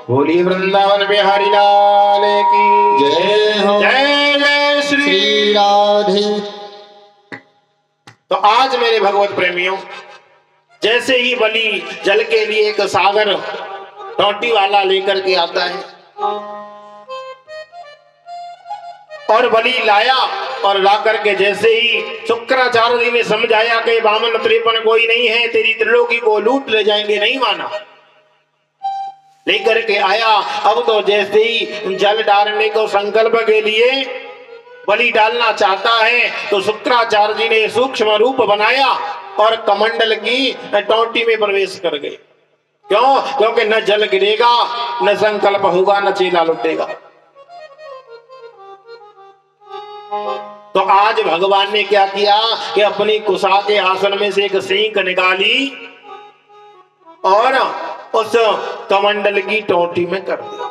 बोलिए वृंदावन बिहारी लाल की जय हो। जय जय श्री राधे। तो आज मेरे भगवत प्रेमियों, जैसे ही बलि जल के लिए एक सागर टोटी वाला लेकर के आता है और बलि लाया, और ला करके जैसे ही शुक्राचार्य जी ने समझाया कि बामन त्रिपन कोई नहीं है, तेरी त्रिलोकी को लूट ले जाएंगे, नहीं माना, लेकर के आया। अब तो जैसे ही जल डालने को संकल्प के लिए बलि डालना चाहता है तो शुक्राचार्य जी ने सूक्ष्म रूप बनाया और कमंडल की टोटी में प्रवेश कर गए। क्यों? क्योंकि न जल गिरेगा, न संकल्प होगा, न चेला लुटेगा। तो आज भगवान ने क्या किया कि अपनी कुशा के आसन में से एक सींग निकाली और उस कमंडल की टोटी में कर दिया,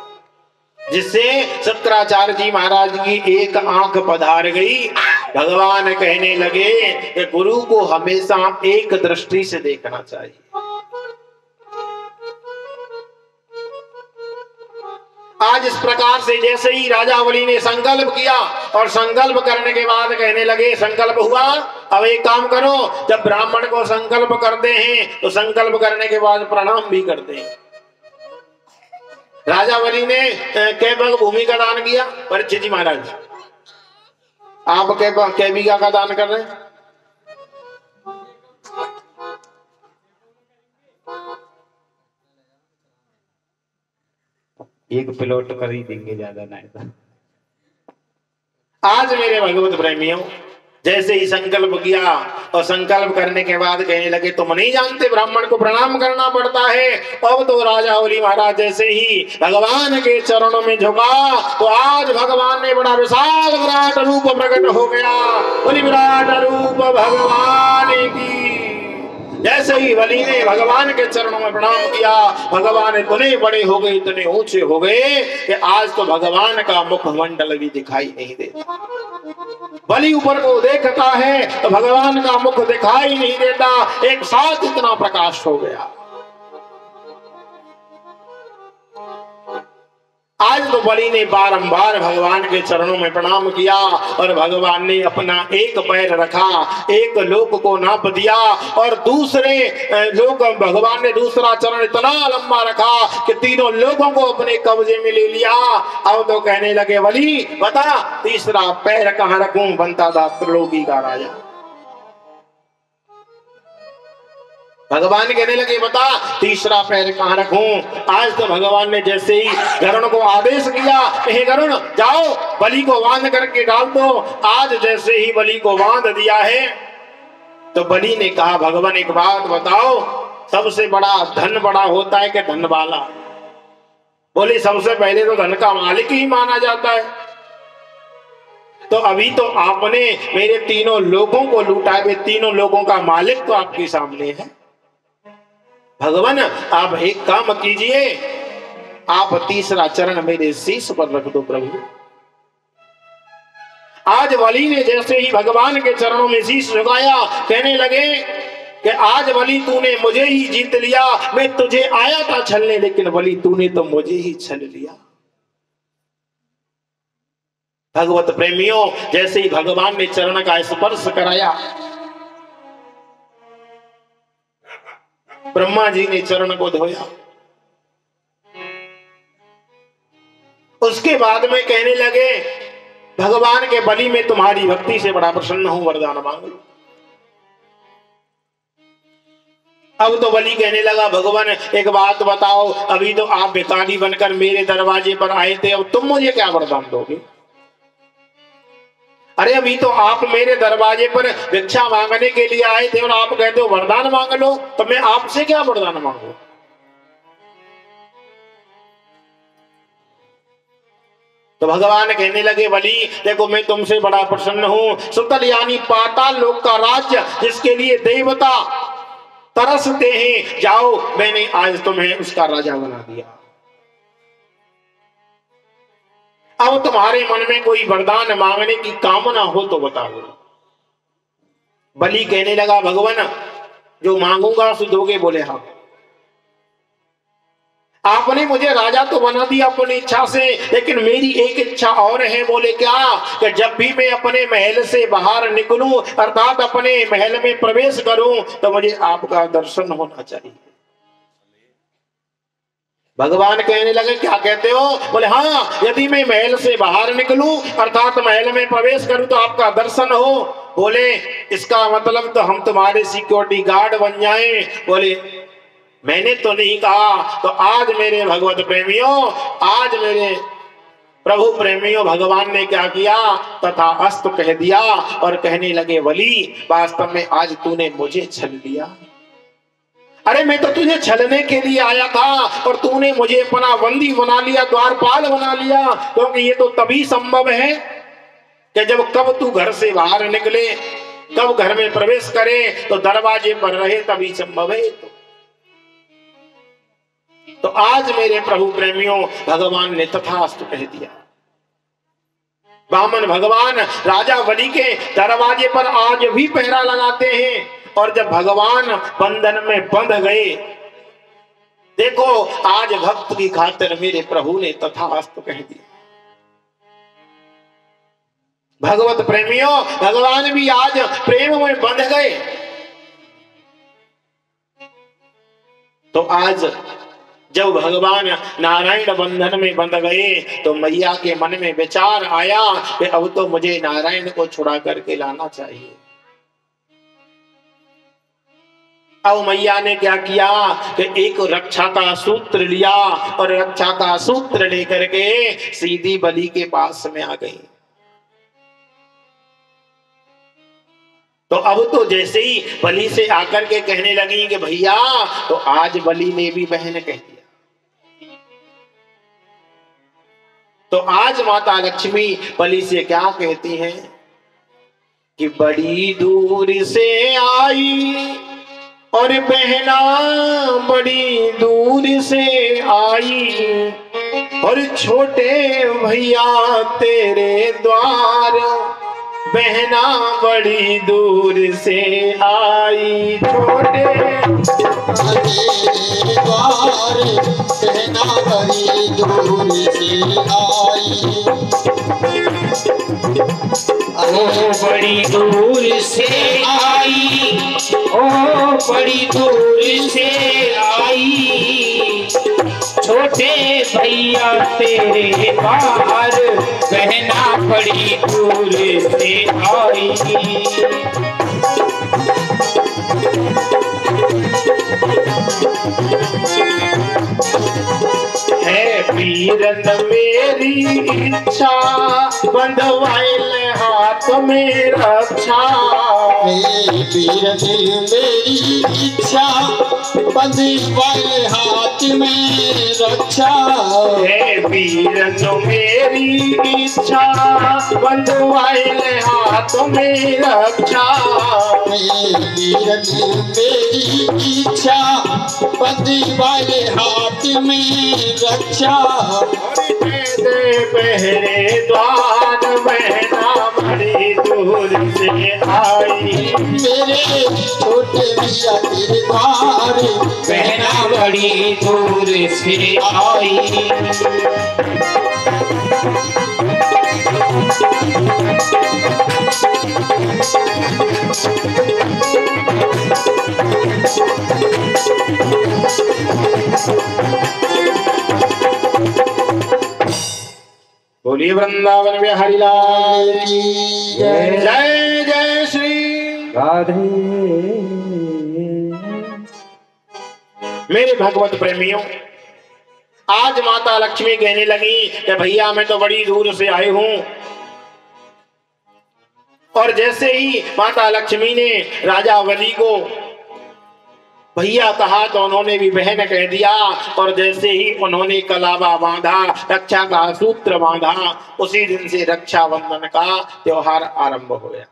जिससे शुक्राचार्य जी महाराज की एक आंख पधार गई। भगवान कहने लगे कि गुरु को हमेशा एक दृष्टि से देखना चाहिए। आज इस प्रकार से जैसे ही राजा बलि ने संकल्प किया और संकल्प करने के बाद कहने लगे, संकल्प हुआ, अब एक काम करो, जब ब्राह्मण को संकल्प करते हैं तो संकल्प करने के बाद प्रणाम भी करते हैं। राजा बलि ने कै भाग भूमि का दान किया? परीक्षित जी महाराज, आप कै बीघा का दान कर रहे हैं? एक प्लॉट कर ही देंगे, ज्यादा नहीं। आज मेरे भगवत प्रेमियों, जैसे ही संकल्प किया और संकल्प करने के बाद कहने लगे, तुम नहीं जानते ब्राह्मण को प्रणाम करना पड़ता है। अब तो राजा बलि महाराज जैसे ही भगवान के चरणों में झुका तो आज भगवान ने बड़ा विशाल विराट रूप प्रकट हो गया। बलि विराट रूप भगवान की। जैसे ही बलि ने भगवान के चरणों में प्रणाम किया, भगवान इतने बड़े हो गए, इतने ऊंचे हो गए कि आज तो भगवान का मुखमंडल भी दिखाई नहीं देता। बलि ऊपर को देखता है तो भगवान का मुख दिखाई नहीं देता, एक साथ इतना प्रकाश हो गया। आज तो बलि ने बारंबार भगवान के चरणों में प्रणाम किया और भगवान ने अपना एक पैर रखा, एक लोक को नाप दिया और दूसरे लोक भगवान ने दूसरा चरण इतना लंबा रखा कि तीनों लोगों को अपने कब्जे में ले लिया। अब तो कहने लगे, बलि बता तीसरा पैर कहां रखूं, बनता था त्रिलोकी का राजा। भगवान कहने लगे, बता तीसरा पैर कहां रखूं। आज तो भगवान ने जैसे ही गरुड़ को आदेश किया, हे गरुड़ जाओ बलि को बांध करके डाल दो। आज जैसे ही बलि को बांध दिया है तो बलि ने कहा, भगवान एक बात बताओ, सबसे बड़ा धन बड़ा होता है कि धन वाला? बोले, सबसे पहले तो धन का मालिक ही माना जाता है। तो अभी तो आपने मेरे तीनों लोगों को लूटा है, तीनों लोगों का मालिक तो आपके सामने है। भगवान आप एक काम कीजिए, आप तीसरा चरण मेरे शीश पर रख दो प्रभु। आज बलि ने जैसे ही भगवान के चरणों में शीश झुकाया, कहने लगे कि आज बलि तूने मुझे ही जीत लिया। मैं तुझे आया था छलने, लेकिन बलि तूने तो मुझे ही छल लिया। भगवत प्रेमियों, जैसे ही भगवान ने चरण का स्पर्श कराया, ब्रह्मा जी ने चरण को धोया। उसके बाद में कहने लगे, भगवान के बलि में तुम्हारी भक्ति से बड़ा प्रसन्न हूं, वरदान मांग लो। अब तो बलि कहने लगा, भगवान एक बात बताओ, अभी तो आप भिखारी बनकर मेरे दरवाजे पर आए थे, अब तुम मुझे क्या वरदान दोगे? अरे अभी तो आप मेरे दरवाजे पर भिक्षा मांगने के लिए आए थे और आप कहते हो वरदान मांग लो, तो मैं आपसे क्या वरदान मांगू? तो भगवान कहने लगे, बलि देखो मैं तुमसे बड़ा प्रसन्न हूं। सुतल यानी पाताल लोक का राज्य, जिसके लिए देवता तरसते हैं, जाओ मैंने आज तुम्हें उसका राजा बना दिया। अब तुम्हारे मन में कोई वरदान मांगने की कामना हो तो बताओ। बलि कहने लगा, भगवान जो मांगूंगा सो दोगे? बोले हाँ। आपने मुझे राजा तो बना दिया अपनी इच्छा से, लेकिन मेरी एक इच्छा और है। बोले क्या? कि जब भी मैं अपने महल से बाहर निकलूं, अर्थात अपने महल में प्रवेश करूं, तो मुझे आपका दर्शन होना चाहिए। भगवान कहने लगे क्या कहते हो? बोले हाँ, यदि मैं महल से बाहर निकलूं, अर्थात महल में प्रवेश करूं, तो आपका दर्शन हो। बोले इसका मतलब तो हम तुम्हारे सिक्योरिटी गार्ड बन जाएं। बोले मैंने तो नहीं कहा। तो आज मेरे भगवत प्रेमियों, आज मेरे प्रभु प्रेमियों, भगवान ने क्या किया? तथा अस्त कह दिया और कहने लगे वली, वास्तव में आज तूने मुझे छल लिया। अरे मैं तो तुझे छलने के लिए आया था और तूने मुझे अपना बंदी बना लिया, द्वारपाल बना लिया। क्योंकि ये तो तभी संभव है कि जब कब तू घर से बाहर निकले, कब घर में प्रवेश करे, तो दरवाजे पर रहे, तभी संभव है। तो आज मेरे प्रभु प्रेमियों, भगवान ने तथास्तु कह दिया। वामन भगवान राजा बलि के दरवाजे पर आज भी पहरा लगाते हैं। और जब भगवान बंधन में बंध गए, देखो आज भक्त की खातिर मेरे प्रभु ने तथास्तु कह दिया। भगवत प्रेमियों, भगवान भी आज प्रेम में बंध गए। तो आज जब भगवान नारायण बंधन में बंध गए, तो मैया के मन में विचार आया कि अब तो मुझे नारायण को छुड़ा करके लाना चाहिए। अब मैया ने क्या किया कि एक रक्षा का सूत्र लिया और रक्षा का सूत्र लेकर के सीधी बलि के पास में आ गई। तो अब तो जैसे ही बलि से आकर के कहने लगी कि भैया, तो आज बलि ने भी बहन कह दिया। तो आज माता लक्ष्मी बलि से क्या कहती हैं कि बड़ी दूर से आई और बहना बड़ी दूर से आई, और छोटे भैया तेरे द्वार बहना बड़ी दूर से आई। छोटे द्वार बहना बड़ी दूर से आई। ओ बड़ी दूर से आई, ओ बड़ी दूर से आई, छोटे भैया तेरे पार बहना बड़ी दूर से आई। है पीरन मेरी इच्छा, बंधवाइल हाथ में रक्षा। पीरन मेरी इच्छा, बंधवाइल हाथ में रक्षा। है पीरन मेरी इच्छा, बंधवाइल हाथ में रक्षा। पीरन मेरी इच्छा, बंधवाइल हाथ में रक्षा। दे पहरे द्वार बहना बड़ी दूर से आई। मेरे छोटे भैया तेरे द्वार बहना बड़ी दूर से आई। बोलिए वृंदावन बिहारी लाल की जय। जय जय श्री राधे। मेरे भगवत प्रेमियों, आज माता लक्ष्मी कहने लगी कि भैया मैं तो बड़ी दूर से आई हूं। और जैसे ही माता लक्ष्मी ने राजा बलि को भैया कहा, तो उन्होंने भी बहन कह दिया। और जैसे ही उन्होंने कलावा बांधा, रक्षा का सूत्र बांधा, उसी दिन से रक्षाबंधन का त्योहार आरंभ हो गया।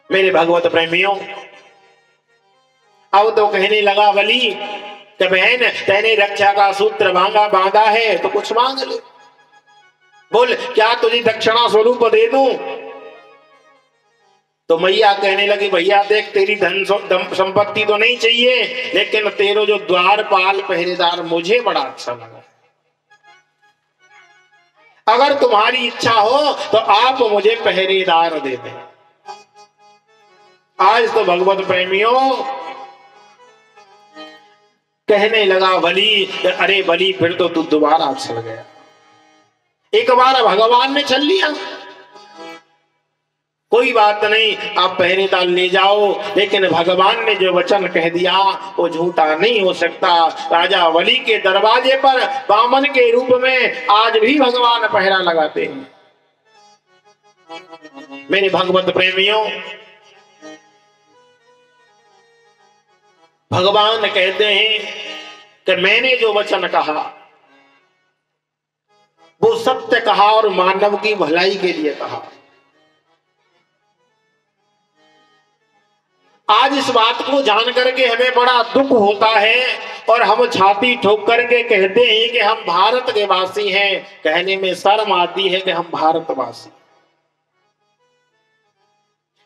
मेरे भगवत प्रेमियों, अब तो कहने लगा बलि कि बहन तेने रक्षा का सूत्र बांधा है तो कुछ मांग ले। बोल क्या तुझे दक्षिणा स्वरूप दे दूं? तो मैया कहने लगी भैया देख तेरी धन संपत्ति तो नहीं चाहिए, लेकिन तेरो जो द्वारपाल पहरेदार मुझे बड़ा अच्छा लगा। अगर तुम्हारी इच्छा हो तो आप मुझे पहरेदार दे दें। आज तो भगवत प्रेमियों कहने लगा बलि, अरे बलि फिर तो तू दोबारा चल गया। एक बार भगवान ने चल लिया, कोई बात नहीं, आप पहरेदार ले जाओ, लेकिन भगवान ने जो वचन कह दिया वो झूठा नहीं हो सकता। राजा बलि के दरवाजे पर वामन के रूप में आज भी भगवान पहरा लगाते हैं। मेरे भगवत प्रेमियों, भगवान कहते हैं कि मैंने जो वचन कहा वो सत्य कहा और मानव की भलाई के लिए कहा। आज इस बात को जान करके हमें बड़ा दुख होता है और हम छाती ठोक करके कहते हैं कि हम भारत के वासी हैं। कहने में शर्म आती है कि हम भारतवासी।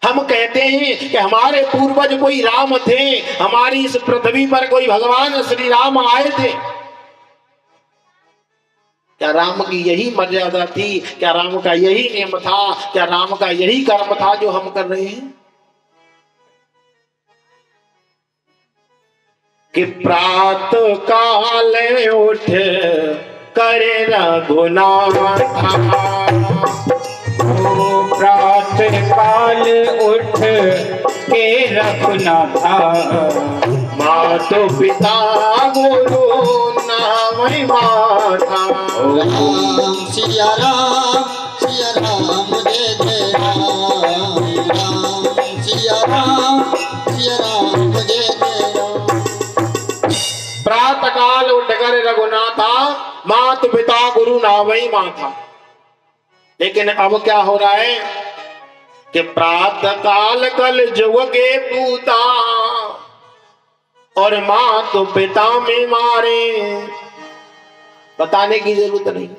हम कहते हैं कि हमारे पूर्वज कोई राम थे, हमारी इस पृथ्वी पर कोई भगवान श्री राम आए थे। क्या राम की यही मर्यादा थी? क्या राम का यही नियम था? क्या राम का यही कर्म था जो हम कर रहे हैं? कि प्रात काल उठ करे रघुनाथ, प्रात काल उठ के रघुनाथा, मातो पिता गुरु नाम माता। राम सिया राम जय जय राम, राम सिया राम जय जय राम। प्रात काल उठ कर रघुनाथा, मात पिता गुरु नावई माता। लेकिन अब क्या हो रहा है कि प्रात काल कल जुग के पूता और माँ तो पिता में मारे। बताने की जरूरत नहीं,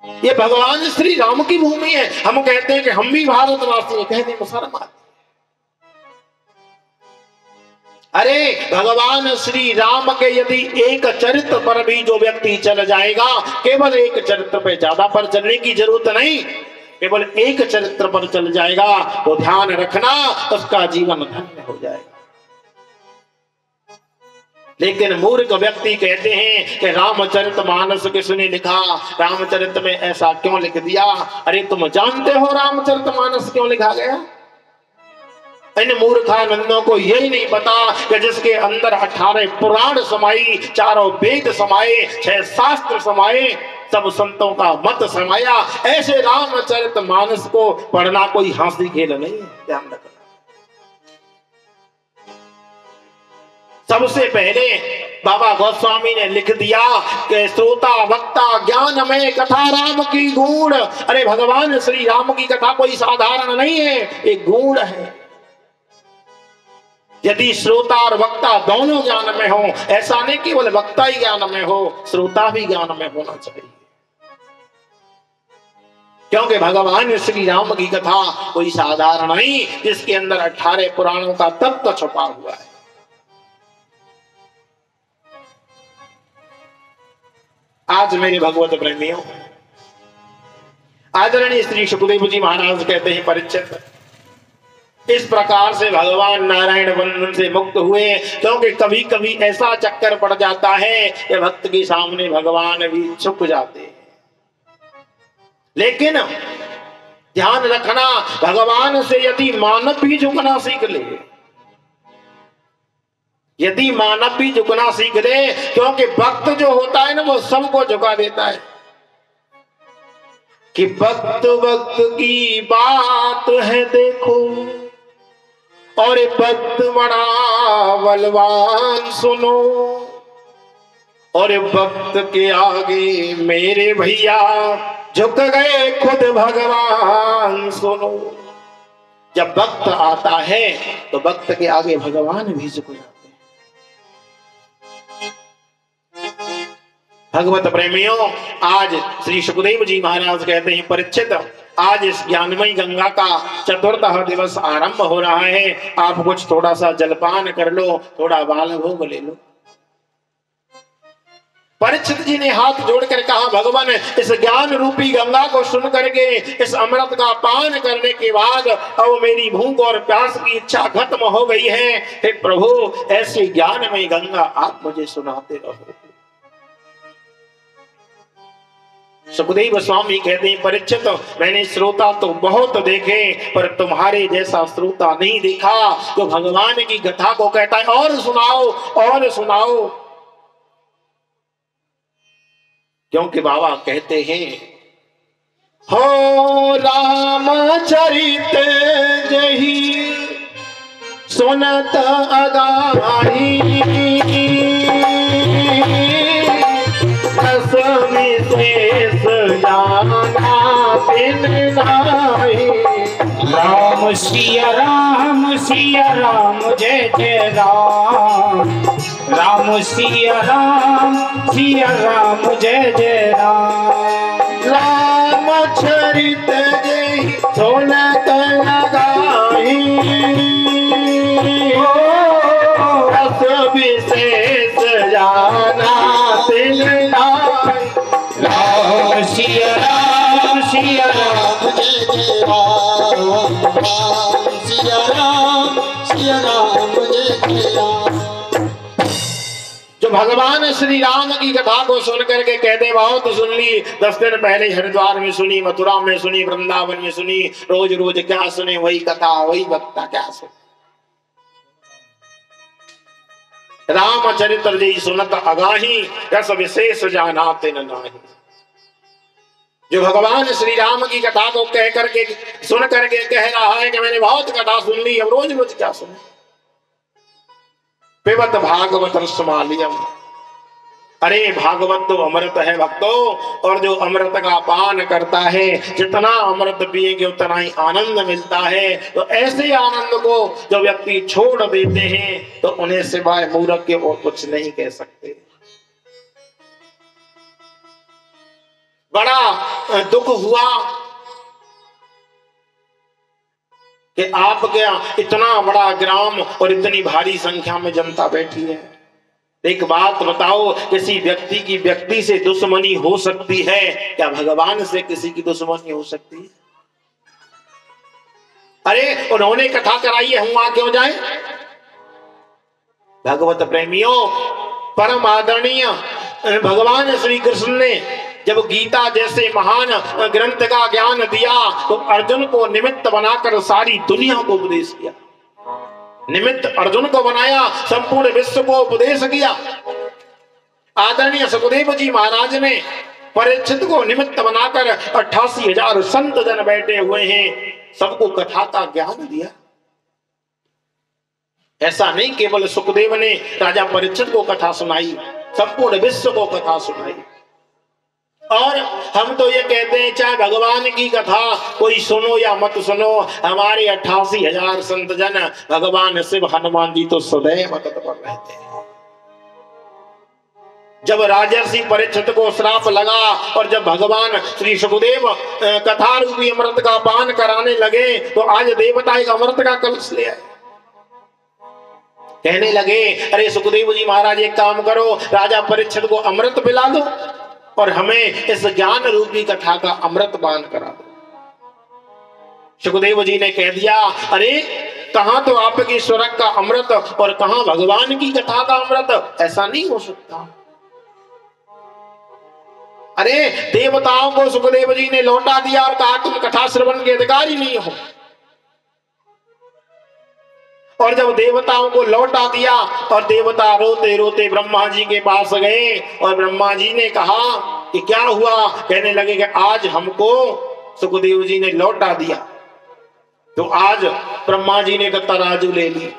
ये भगवान श्री राम की भूमि है। हम कहते हैं कि हम भी भारतवासी हैं, कहने में शर्म आती। अरे भगवान श्री राम के यदि एक चरित्र पर भी जो व्यक्ति चल जाएगा, केवल एक चरित्र पे, ज्यादा पर चलने की जरूरत नहीं, केवल एक चरित्र पर चल जाएगा तो ध्यान रखना उसका जीवन धन्य हो जाएगा। लेकिन मूर्ख व्यक्ति कहते हैं कि रामचरितमानस किसने लिखा, रामचरित में ऐसा क्यों लिख दिया? अरे तुम जानते हो रामचरितमानस क्यों लिखा गया? इन मूर्खानंदों को यही नहीं पता कि जिसके अंदर 18 पुराण समाई, 4 वेद समाये, 6 शास्त्र समाये, सब संतों का मत समाया, ऐसे रामचरितमानस को पढ़ना कोई हंसी खेल नहीं है। ध्यान रखना। सबसे पहले बाबा गोस्वामी ने लिख दिया कि श्रोता वक्ता ज्ञान में कथा राम की गुण। अरे भगवान श्री राम की कथा कोई साधारण नहीं है, एक गुण है। यदि श्रोता और वक्ता दोनों ज्ञान में हो, ऐसा नहीं केवल वक्ता ही ज्ञान में हो, श्रोता भी ज्ञान में होना चाहिए। क्योंकि भगवान श्री राम की कथा कोई साधारण नहीं, जिसके अंदर 18 पुराणों का तत्व छुपा हुआ है। आज मेरे भगवत प्रेमियों, आदरणीय श्री सुखदेव जी महाराज कहते हैं, परीक्षित इस प्रकार से भगवान नारायण बंधन से मुक्त हुए, क्योंकि कभी कभी ऐसा चक्कर पड़ जाता है कि भक्त के सामने भगवान भी झुक जाते हैं। लेकिन ध्यान रखना, भगवान से यदि मानव भी झुकना सीख ले, यदि मानव भी झुकना सीख ले, क्योंकि भक्त जो होता है ना वो सबको झुका देता है। कि भक्त भक्त की बात है देखो, और भक्त बड़ा बलवान सुनो, और भक्त के आगे मेरे भैया झुक गए खुद भगवान सुनो। जब भक्त आता है तो भक्त के आगे भगवान भी झुक जाते हैं। भगवत प्रेमियों, आज श्री सुखदेव जी महाराज कहते हैं, परीक्षित आज इस ज्ञानमयी गंगा का चतुर्थः दिवस आरंभ हो रहा है, आप कुछ थोड़ा सा जलपान कर लो, थोड़ा बाल भोग ले लो। परीक्षित जी ने हाथ जोड़कर कहा, भगवान इस ज्ञान रूपी गंगा को सुन करके इस अमृत का पान करने के बाद अब मेरी भूख और प्यास की इच्छा खत्म हो गई है। हे प्रभु, ऐसी ज्ञान में गंगा आप मुझे सुनाते रहो। सुखदेव स्वामी कहते हैं, परीक्षित मैंने श्रोता तो बहुत देखे, पर तुम्हारे जैसा श्रोता नहीं देखा जो भगवान की कथा को कहता है और सुनाओ और सुनाओ। क्योंकि बाबा कहते हैं, हो रामचरित जही सुनत अगाही, रस विशेष जाना बिन नाहि। राम सिया राम जय जय राम, राम सिया राम जय जय राम। रामचरित जय सुनत अगाही, रस विशेष जाना बिन नाहि। राम सिया राम जय जय राम, राम सिया राम जय जय राम। जो भगवान श्री राम की कथा को सुन करके कहते बहुत तो सुन ली, 10 दिन पहले हरिद्वार में सुनी, मथुरा में सुनी, वृंदावन में सुनी, रोज रोज क्या सुने, वही कथा वही वक्ता क्या सुने। रामचरित्र जी सुनत अगाही, रस विशेष जानाते न नाही। जो भगवान श्री राम की कथा को कह करके सुन करके कह रहा है कि मैंने बहुत कथा सुन ली, अब रोज रोज क्या सुने। पिबत भागवत रसमालियम, अरे भागवत तो अमृत है भक्तों, और जो अमृत का पान करता है, जितना अमृत पिएंगे उतना ही आनंद मिलता है। तो ऐसे आनंद को जो व्यक्ति छोड़ देते हैं तो उन्हें सिवाय मूर्ख के और कुछ नहीं कह सकते। बड़ा दुख हुआ कि आपके इतना बड़ा ग्राम और इतनी भारी संख्या में जनता बैठी है। एक बात बताओ, किसी व्यक्ति की व्यक्ति से दुश्मनी हो सकती है, क्या भगवान से किसी की दुश्मनी हो सकती है? अरे उन्होंने कथा कराई है, हम वहां क्यों जाएं? भगवत प्रेमियों, परम आदरणीय भगवान श्री कृष्ण ने जब गीता जैसे महान ग्रंथ का ज्ञान दिया तो अर्जुन को निमित्त बनाकर सारी दुनिया को उपदेश किया। निमित्त अर्जुन को बनाया, संपूर्ण विश्व को उपदेश किया। आदरणीय सुखदेव जी महाराज ने परीक्षित को निमित्त बनाकर 88,000 संत जन बैठे हुए हैं, सबको कथा का ज्ञान दिया। ऐसा नहीं केवल सुखदेव ने राजा परीक्षित को कथा सुनाई, संपूर्ण विश्व को कथा सुनाई। और हम तो ये कहते हैं चाहे भगवान की कथा कोई सुनो या मत सुनो, हमारे 88,000 संत जन भगवान शिव हनुमान जी तो सदैव तत्पर रहते हैं। जब राजर्षि परीक्षित को श्राप लगा और जब भगवान श्री सुखदेव कथा रूपी अमृत का पान कराने लगे तो आज देवता एक अमृत का कलश ले आए। कहने लगे, अरे सुखदेव जी महाराज एक काम करो, राजा परीक्षित को अमृत पिला दो और हमें इस ज्ञान रूपी कथा का अमृत पान करा दो। सुखदेव जी ने कह दिया, अरे कहां तो आपकी स्वर्ग का अमृत और कहां भगवान की कथा का अमृत, ऐसा नहीं हो सकता। अरे देवताओं को सुखदेव जी ने लौटा दिया और कहा तुम कथा श्रवण के अधिकारी नहीं हो। और जब देवताओं को लौटा दिया और देवता रोते रोते ब्रह्मा जी के पास गए और ब्रह्मा जी ने कहा कि क्या हुआ? कहने लगे कि आज हमको सुखदेव जी ने लौटा दिया। तो आज ब्रह्मा जी ने तराजू ले ली।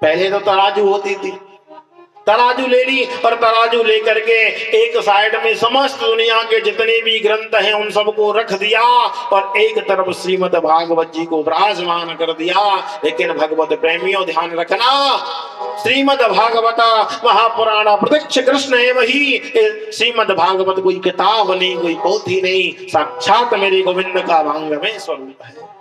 पहले तो तराजू होती थी, तराजू ले ली और तराजू लेकर के एक साइड में समस्त दुनिया के जितने भी ग्रंथ हैं उन सबको रख दिया और एक तरफ श्रीमद् भागवत जी को विराजमान कर दिया। लेकिन भगवत प्रेमियों ध्यान रखना, श्रीमद् भागवत महापुराण प्रत्यक्ष कृष्ण है वही। श्रीमद् भागवत कोई किताब नहीं, कोई पोथी नहीं, साक्षात मेरे गोविंद का भांग में स्वरूप है।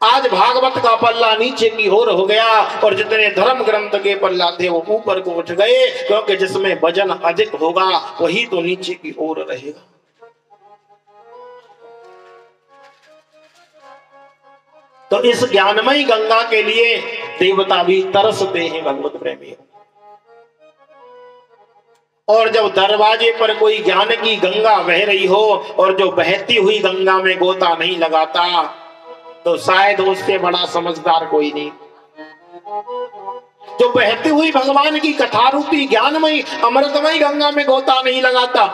आज भागवत का पल्ला नीचे की ओर हो गया और जितने धर्म ग्रंथ के पल्ला थे वो ऊपर को उठ गए, क्योंकि जिसमें वजन अधिक होगा वही तो नीचे की ओर रहेगा। तो इस ज्ञानमयी गंगा के लिए देवता भी तरसते हैं भगवत प्रेमी। और जब दरवाजे पर कोई ज्ञान की गंगा बह रही हो और जो बहती हुई गंगा में गोता नहीं लगाता तो शायद उससे बड़ा समझदार कोई नहीं। जो बहती हुई भगवान की कथा रूपी ज्ञानमयी अमृतमयी गंगा में गोता नहीं लगाता,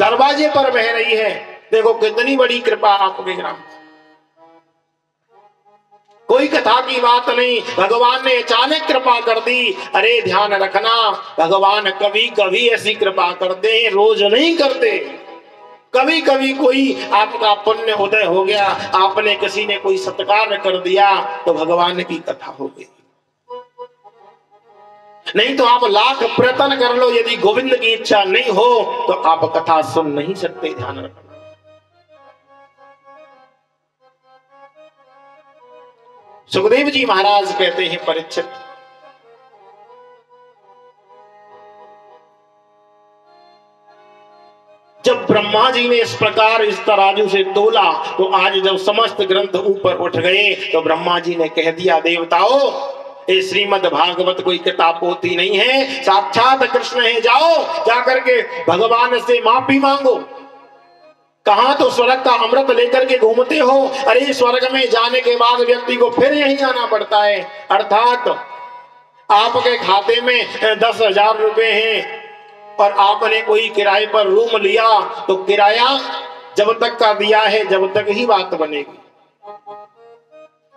दरवाजे पर बह रही है, देखो कितनी बड़ी कृपा आपके ग्राम। कोई कथा की बात नहीं, भगवान ने अचानक कृपा कर दी। अरे ध्यान रखना, भगवान कभी कभी ऐसी कृपा करते हैं, रोज नहीं करते। कभी कभी कोई आपका पुण्य उदय हो गया, आपने किसी ने कोई सत्कार कर दिया तो भगवान की कथा हो गई। नहीं तो आप लाख प्रयत्न कर लो, यदि गोविंद की इच्छा नहीं हो तो आप कथा सुन नहीं सकते। ध्यान रखना। सुखदेव जी महाराज कहते हैं, परीक्षित, जब ब्रह्मा जी ने इस प्रकार इस तराजू से तोला तो आज जब समस्त ग्रंथ ऊपर उठ गए तो ब्रह्मा जी ने कह दिया, देवताओं ये श्रीमद् भागवत कोई किताब पोथी नहीं है, साक्षात कृष्ण है। जाओ जाकर के भगवान से माफी मांगो। कहां तो स्वर्ग का अमृत लेकर के घूमते हो। अरे स्वर्ग में जाने के बाद व्यक्ति को फिर यहीं आना पड़ता है। अर्थात आपके खाते में 10,000 रुपए हैं और आपने कोई किराए पर रूम लिया तो किराया जब तक का दिया है जब तक ही बात बनेगी,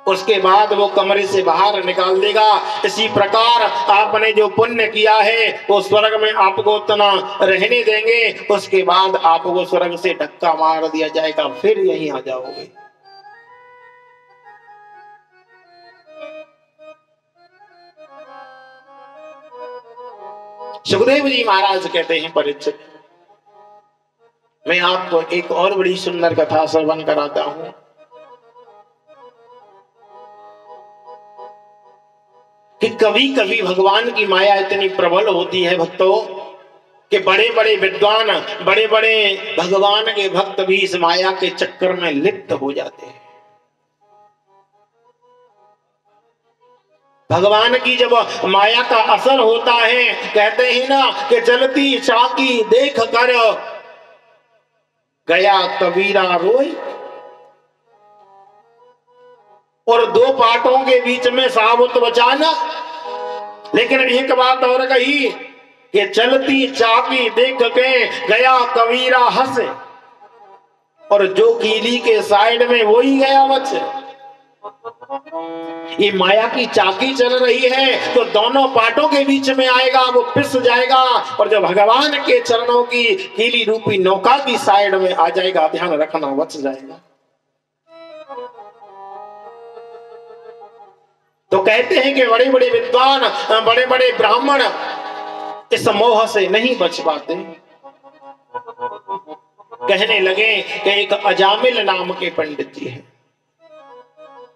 उसके बाद वो कमरे से बाहर निकाल देगा। इसी प्रकार आपने जो पुण्य किया है वो स्वर्ग में आपको उतना रहने देंगे, उसके बाद आपको स्वर्ग से धक्का मार दिया जाएगा, फिर यहीं आ जाओगे। सुखदेव जी महाराज कहते हैं, परीक्षित, मैं आपको एक और बड़ी सुंदर कथा श्रवण कराता हूं। कि कभी कभी भगवान की माया इतनी प्रबल होती है भक्तों कि बड़े बड़े विद्वान, बड़े बड़े भगवान के भक्त भी इस माया के चक्कर में लिप्त हो जाते हैं। भगवान की जब माया का असर होता है, कहते हैं ना कि जलती चाकी देख कर गया कबीरा रोए, और दो पाटों के बीच में साबुत बचाना। लेकिन एक बात और कही कि चलती चाकी देख के गया कबीरा हंसे, और जो कीली के साइड में वो ही गया बच। ये माया की चाकी चल रही है तो दोनों पाटों के बीच में आएगा, वो पिस जाएगा, और जब भगवान के चरणों की कीली रूपी नौका की साइड में आ जाएगा, ध्यान रखना, बच जाएगा। तो कहते हैं कि बड़े बड़े विद्वान, बड़े बड़े ब्राह्मण इस मोह से नहीं बच पाते। कहने लगे कि एक अजामिल नाम के पंडित जी हैं,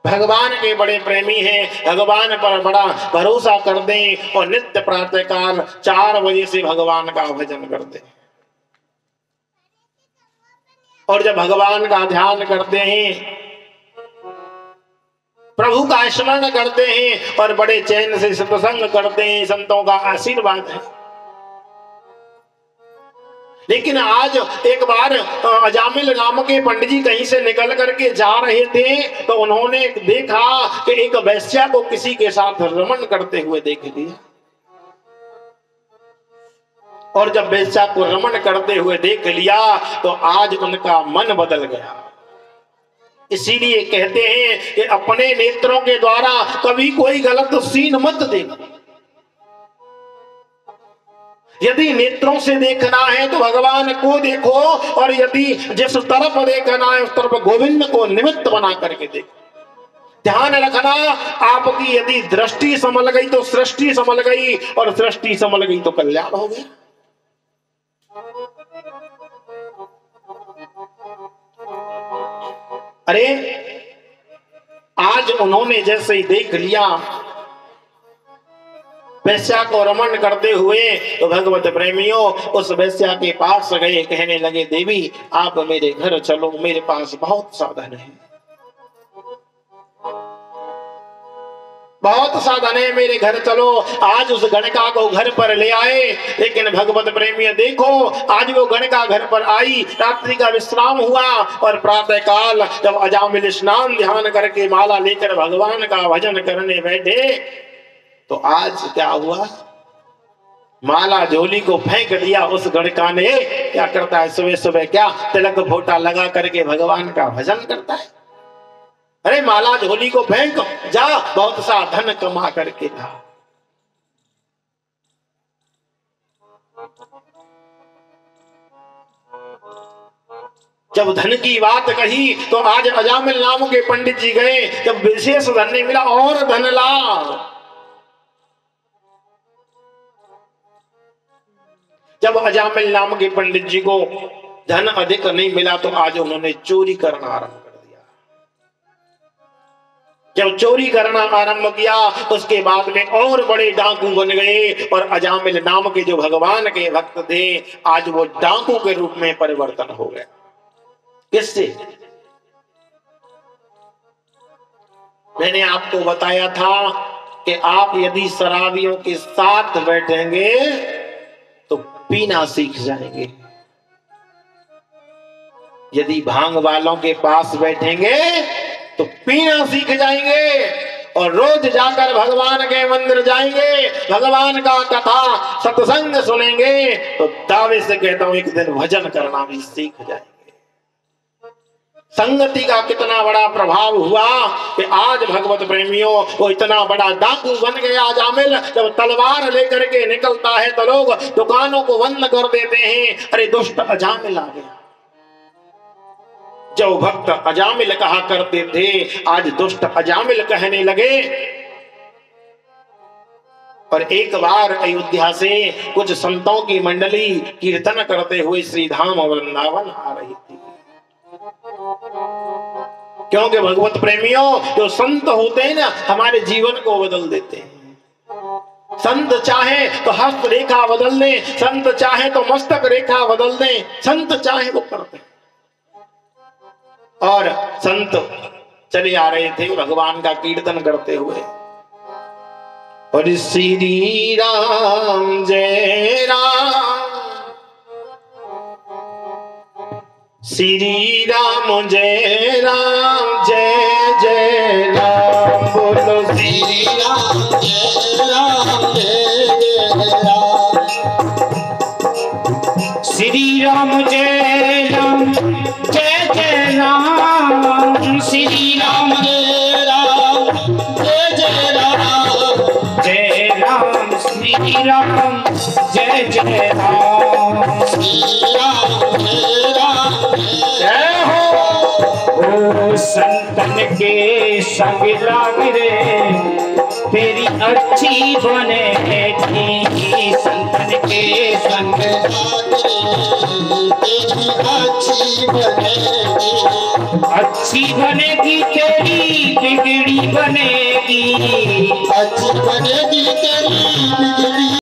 भगवान के बड़े प्रेमी हैं, भगवान पर बड़ा भरोसा कर दें और नित्य प्रातःकाल 4 बजे से भगवान का भजन कर दें, और जब भगवान का ध्यान करते हैं, प्रभु का स्मरण करते हैं और बड़े चैन से सत्संग करते हैं, संतों का आशीर्वाद है। लेकिन आज एक बार अजामिल नाम के पंडित जी कहीं से निकल करके जा रहे थे तो उन्होंने देखा कि एक वैश्या को किसी के साथ रमण करते हुए देख लिया, और जब वैश्या को रमण करते हुए देख लिया तो आज उनका मन बदल गया। इसीलिए कहते हैं कि अपने नेत्रों के द्वारा कभी कोई गलत सीन मत देखो। यदि नेत्रों से देखना है तो भगवान को देखो, और यदि जिस तरफ देखना है उस तरफ गोविंद को निमित्त बना करके देखो। ध्यान रखना, आपकी यदि दृष्टि संभल गई तो सृष्टि संभल गई, और सृष्टि संभल गई तो कल्याण हो गया। अरे आज उन्होंने जैसे ही देख लिया वैश्या को रमण करते हुए, तो भगवत प्रेमियों उस वैश्या के पास गए, कहने लगे देवी आप मेरे घर चलो, मेरे पास बहुत साधन है, बहुत साधन है, मेरे घर चलो। आज उस गणका को घर पर ले आए, लेकिन भगवत प्रेमी देखो आज वो गणका घर पर आई, रात्रि का विश्राम हुआ, और प्रातः काल जब अजामिल स्नान ध्यान करके माला लेकर भगवान का भजन करने बैठे, तो आज क्या हुआ, माला झोली को फेंक दिया उस गणका ने। क्या करता है सुबह सुबह, क्या तिलक फोटा लगा करके भगवान का भजन करता है। अरे माला झोली को फेंक, जा बहुत सा धन कमा करके ला। जब धन की बात कही तो आज अजामिल नाम के पंडित जी गए, जब विशेष धन नहीं मिला और धन ला। जब अजामिल नाम के पंडित जी को धन अधिक नहीं मिला तो आज उन्होंने चोरी करना आरंभ कर दिया। जब चोरी करना आरंभ किया उसके बाद में और बड़े डाकू बन गए, और अजामिल नाम के जो भगवान के भक्त थे आज वो डाकू के रूप में परिवर्तन हो गया। किससे? मैंने आपको बताया था कि आप यदि शराबियों के साथ बैठेंगे तो पीना सीख जाएंगे, यदि भांग वालों के पास बैठेंगे तो पीना सीख जाएंगे, और रोज जाकर भगवान के मंदिर जाएंगे, भगवान का कथा सत्संग सुनेंगे, तो दावे से कहता हूं एक दिन भजन करना भी सीख जाएंगे। संगति का कितना बड़ा प्रभाव हुआ कि आज भगवत प्रेमियों वो इतना बड़ा डाकू बन गया अजामिल। जब तलवार लेकर के निकलता है तो लोग दुकानों को बंद कर देते हैं। अरे दुष्ट अजामिल आ गया। जो भक्त अजामिल कहा करते थे आज दुष्ट अजामिल कहने लगे। और एक बार अयोध्या से कुछ संतों की मंडली कीर्तन करते हुए श्री धाम वृंदावन आ रही थी। क्योंकि भगवत प्रेमियों जो संत होते हैं ना हमारे जीवन को बदल देते हैं। संत चाहे तो हस्त रेखा बदल दें, संत चाहे तो मस्तक रेखा बदल दें, संत चाहे वो करते। और संत चले आ रहे थे भगवान का कीर्तन करते हुए, और श्री राम जय राम, श्री राम जय राम, जय जय राम, बोलो श्री राम जय राम, जय जय राम, श्री राम जय राम, जय जय राम, श्री राम जय राम, जय जय राम, जय राम, श्री राम जय जय राम, श्री राम जय राम, जय हो। ओ संतन के संग लाग रे तेरी अच्छी बनेगी, संतन के संग अच्छी बनेगी तेरी बिगड़ी बनेगी, अच्छी बनेगी तेरी बिगड़ी